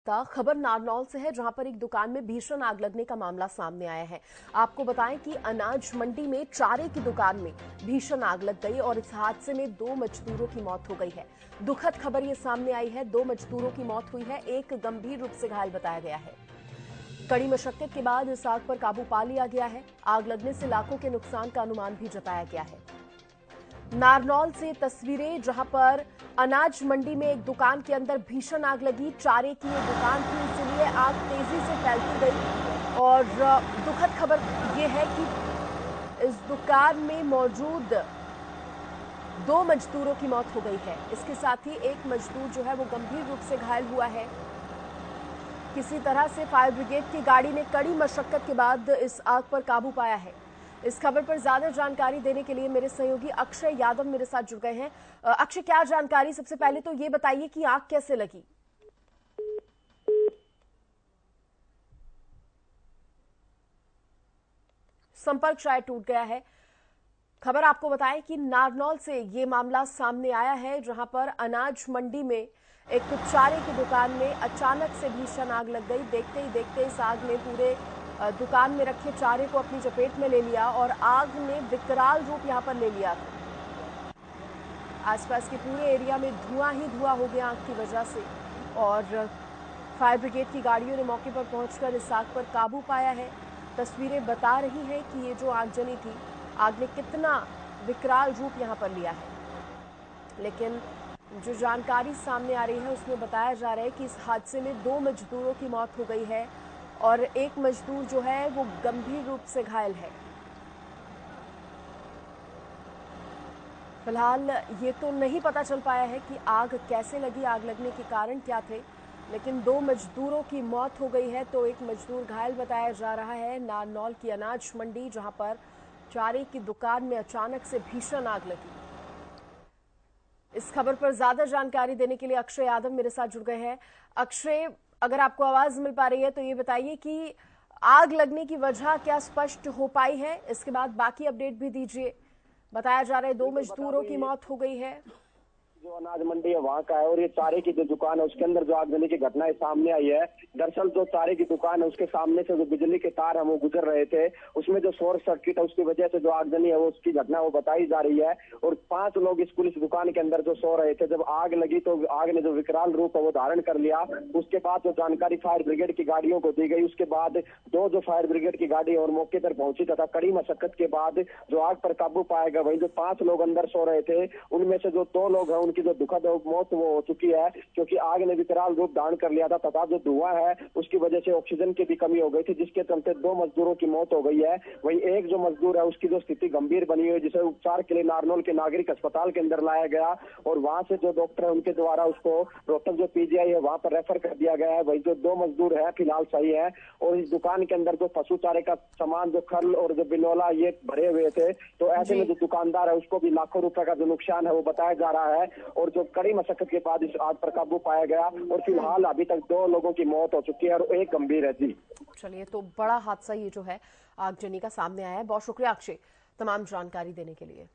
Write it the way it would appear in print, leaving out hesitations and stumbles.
सकता। खबर नारनौल से है, जहां पर एक दुकान में भीषण आग लगने का मामला सामने आया है। आपको बताएं कि अनाज मंडी में चारे की दुकान में भीषण आग लग गई और इस हादसे में 2 मजदूरों की मौत हो गई है। दुखद खबर ये सामने आई है, 2 मजदूरों की मौत हुई है, एक गंभीर रूप से घायल बताया गया है। कड़ी मशक्कत के बाद इस आग पर काबू पा लिया गया है। आग लगने से लाखों के नुकसान का अनुमान भी जताया गया है। नारनौल से तस्वीरें, जहां पर अनाज मंडी में एक दुकान के अंदर भीषण आग लगी। चारे की ये दुकान थी, इसलिए आग तेजी से फैलती गई और दुखद खबर ये है कि इस दुकान में मौजूद 2 मजदूरों की मौत हो गई है। इसके साथ ही एक मजदूर जो है वो गंभीर रूप से घायल हुआ है। किसी तरह से फायर ब्रिगेड की गाड़ी ने कड़ी मशक्कत के बाद इस आग पर काबू पाया है। इस खबर पर ज्यादा जानकारी देने के लिए मेरे सहयोगी अक्षय यादव मेरे साथ जुड़ गए हैं। अक्षय, क्या जानकारी? सबसे पहले तो ये बताइए कि आग कैसे लगी। संपर्क शायद टूट गया है। खबर आपको बताएं कि नारनौल से ये मामला सामने आया है, जहां पर अनाज मंडी में एक चारे की दुकान में अचानक से भीषण आग लग गई। देखते ही देखते इस आग ने पूरे दुकान में रखे चारे को अपनी चपेट में ले लिया और आग ने विकराल रूप यहां पर ले लिया। आसपास के पूरे एरिया में धुआं ही धुआं हो गया आग की वजह से और फायर ब्रिगेड की गाड़ियों ने मौके पर पहुंचकर इस आग पर काबू पाया है। तस्वीरें बता रही हैं कि ये जो आगजनी थी, आग ने कितना विकराल रूप यहां पर लिया है। लेकिन जो जानकारी सामने आ रही है उसमें बताया जा रहा है कि इस हादसे में 2 मजदूरों की मौत हो गई है और एक मजदूर जो है वो गंभीर रूप से घायल है। फिलहाल ये तो नहीं पता चल पाया है कि आग कैसे लगी, आग लगने के कारण क्या थे, लेकिन 2 मजदूरों की मौत हो गई है तो एक मजदूर घायल बताया जा रहा है। नारनौल की अनाज मंडी, जहां पर चारे की दुकान में अचानक से भीषण आग लगी। इस खबर पर ज्यादा जानकारी देने के लिए अक्षय यादव मेरे साथ जुड़ गए हैं। अक्षय, अगर आपको आवाज मिल पा रही है तो ये बताइए कि आग लगने की वजह क्या स्पष्ट हो पाई है? इसके बाद बाकी अपडेट भी दीजिए। बताया जा रहा है 2 मजदूरों की मौत हो गई है। जो अनाज मंडी है वहाँ का है और ये चारे की जो दुकान है उसके अंदर जो आगजनी की घटना सामने आई है। दरअसल जो चारे की दुकान है उसके सामने से जो बिजली के तार है वो गुजर रहे थे, उसमें जो शॉर्ट सर्किट है उसकी वजह से जो आगजनी है वो उसकी घटना वो बताई जा रही है। और 5 लोग इस पुलिस दुकान के अंदर जो सो रहे थे, जब आग लगी तो आग ने जो विकराल रूप है वो धारण कर लिया। उसके बाद जो जानकारी फायर ब्रिगेड की गाड़ियों को दी गई, उसके बाद 2 जो फायर ब्रिगेड की गाड़ी और मौके पर पहुंची तथा कड़ी मशक्कत के बाद जो आग पर काबू पाया गया। वही जो 5 लोग अंदर सो रहे थे उनमें से जो 2 लोग हैं उनकी जो दुखद मौत वो हो चुकी है, क्योंकि आग ने विकराल रूप धारण कर लिया था तथा जो धुआं है उसकी वजह से ऑक्सीजन की भी कमी हो गई थी, जिसके चलते 2 मजदूरों की मौत हो गई है। वहीं एक जो मजदूर है उसकी जो स्थिति गंभीर बनी हुई है, जिसे उपचार के लिए नारनौल के नागरिक अस्पताल के अंदर लाया गया और वहां से जो डॉक्टर है उनके द्वारा उसको रोहतक जो पीजीआई है वहां पर रेफर कर दिया गया है। वही जो 2 मजदूर है फिलहाल सही है। और इस दुकान के अंदर जो पशु चारे का सामान, जो खल और जो बिनोला, ये भरे हुए थे, तो ऐसे में जो दुकानदार है उसको भी लाखों रुपए का जो नुकसान है वो बताया जा रहा है। और जो कड़ी मशक्कत के बाद इस आग पर काबू पाया गया और फिलहाल अभी तक 2 लोगों की मौत हो चुकी है और एक गंभीर है। जी चलिए, तो बड़ा हादसा ये जो है आगजनी का सामने आया है। बहुत शुक्रिया अक्षय तमाम जानकारी देने के लिए।